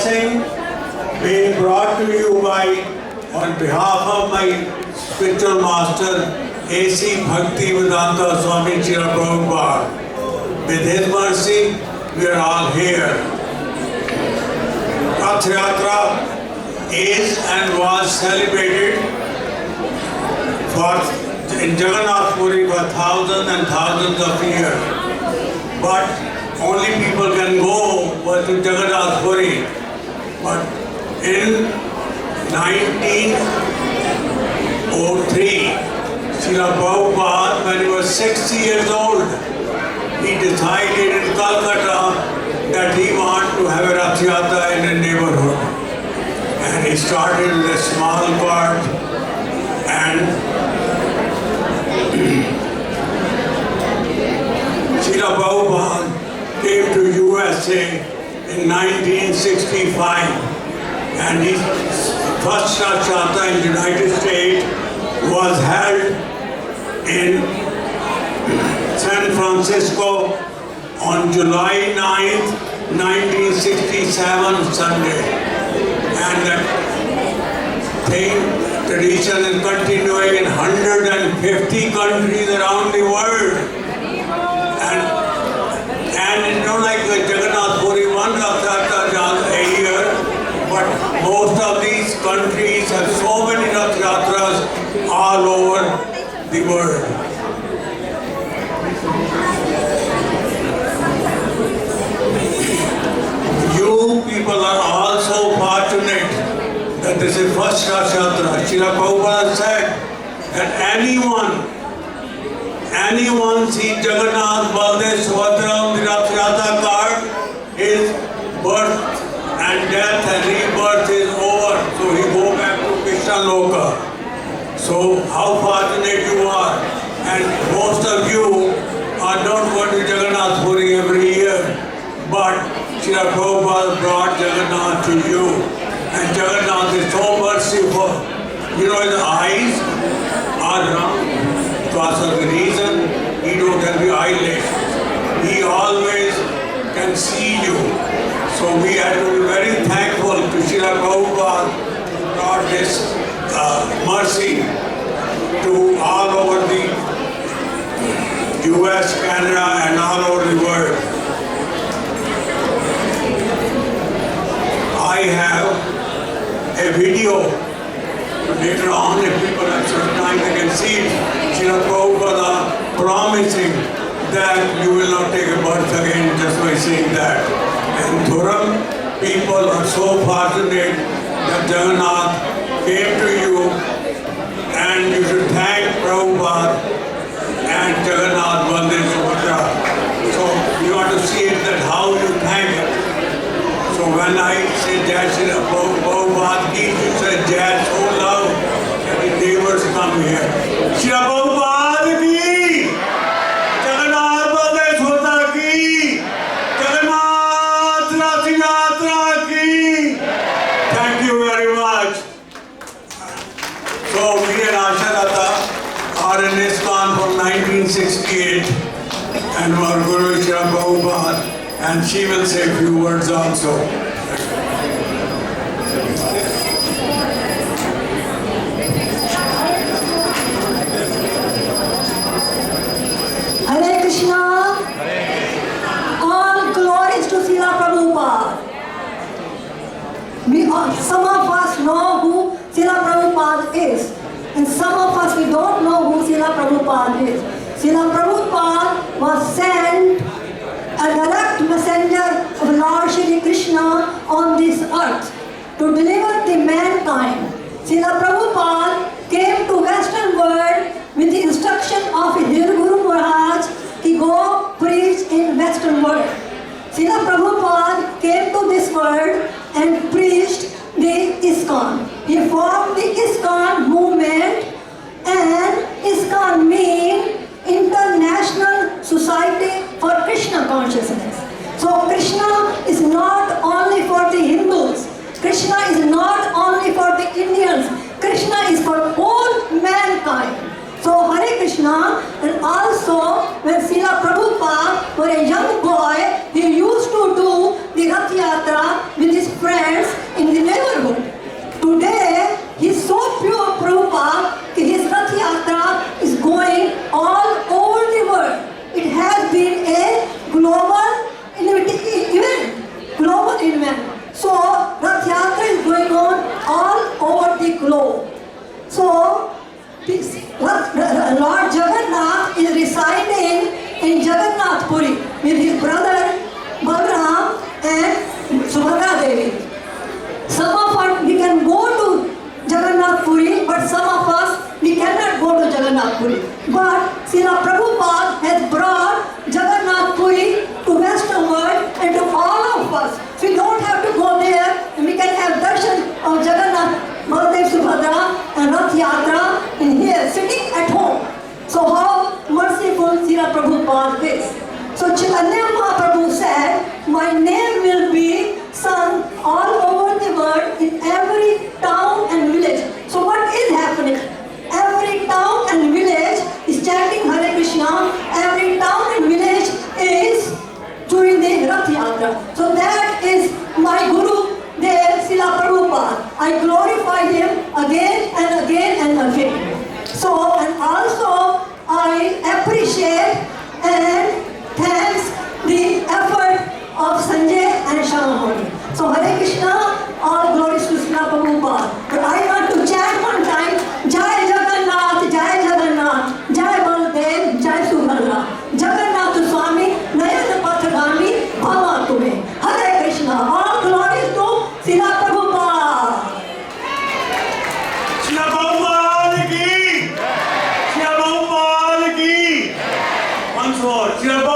blessing being brought to you by, on behalf of my spiritual master, A.C. Bhaktivedanta Swami Srila Prabhupada. With his mercy, we are all here. Rath Yatra is and was celebrated in Jagannath Puri for thousands and thousands of years. But only people can go to Jagannath Puri. But in 1903, Srila Prabhupada, when he was 60 years old, he decided in Calcutta that he wanted to have a Rath Yatra in a neighborhood. And he started with a small part, and Srila Prabhupada came to USA in 1965, and his first Rath Yatra in the United States was held in San Francisco on July 9th, 1967, Sunday. And that tradition is continuing in 150 countries around the world. And you know, like the Jagannath Puri, one Rath Yatra a year, but most of these countries have so many Rath Yatras all over the world. You people are also fortunate that this is first Rath Yatra. Srila Prabhupada said that anyone see Jagannath, Baldev, Subhadra on the Rath Yatra card, his birth and death and rebirth is over. So he go back to Krishna Loka. So how fortunate you are. And most of you are not going to Jagannath Puri every year. But Srila Prabhupada brought Jagannath to you. And Jagannath is so merciful. You know, his eyes are round. Because of the reason he don't have the eyelashes. He always can see you. So we have to be very thankful to Srila Prabhupada who brought this mercy to all over the US, Canada, and all over the world. I have a video. Later on, if people have some time, they can see Srila Prabhupada promising that you will not take a birth again just by saying that. And Thuram people are so fortunate that Jagannath came to you, and you should thank Prabhupada and Jagannath Baldev Subhadra. So you want to see it that how you thank it. So when I say Jai Srila Prabhupada Ki, you say Jai so loud that the neighbors come here. Srila Prabhupada Ki, Jagannath Baldev Subhadra Ki, Jagannath Rath Yatra Ki. Thank you very much. So we and Asha Lata are in ISKCON from 1968, and our Guru Srila Prabhupada, and she will say a few words also. Hare Krishna. All glories to Srila Prabhupada. Some of us know who Srila Prabhupada is, and some of us we don't know who Srila Prabhupada is. Srila Prabhupada was sent a direct messenger of Lord Shri Krishna on this earth to deliver the mankind. Srila Prabhupada came to Western world with the instruction of his dear Guru Maharaj to go preach in Western world. Srila Prabhupada came to this world and preached the ISKCON. He formed the ISKCON movement, and ISKCON means International Society for Krishna Consciousness. So Krishna is not only for the Hindus. Krishna is not only for the Indians. Krishna is for all mankind. So Hare Krishna, and also when Srila Prabhupada was a young boy, he used to do the Rath Yatra with his friends with his brother Balram and Subhadra Devi. Some of us, we can go to Jagannath Puri, but some of us, we cannot go to Jagannath Puri. But Srila Prabhupada has brought Jagannath Puri to Western world and to all of us. So we don't have to go there, and we can have darshan of Jagannath, Baldev Subhadra and Rath Yatra in here, sitting at home. So how merciful Srila Prabhupada is. So Chaitanya Mahaprabhu said, my name will be sung all over the world in every town and village. So what is happening? Every town and village is chanting Hare Krishna. Every town and village is doing the Rath Yatra. So that is my Guru there, Srila Prabhupada. I glorify him again and again and again. So, and also I appreciate and thanks the effort of Sanjay and Shamahoni. So Hare Krishna, all glories to Srila Prabhupada. But I want to chant one time, Jai Jagannath, Jai Jagannath, Jai Baldev, Jai Subhadra, Jagannath Swami, Nayan Pathagami, Bhava Tume. Hare Krishna, all glories to Srila Prabhupada. Srila Prabhupada ki! Srila Prabhupada ki! Once more, Srila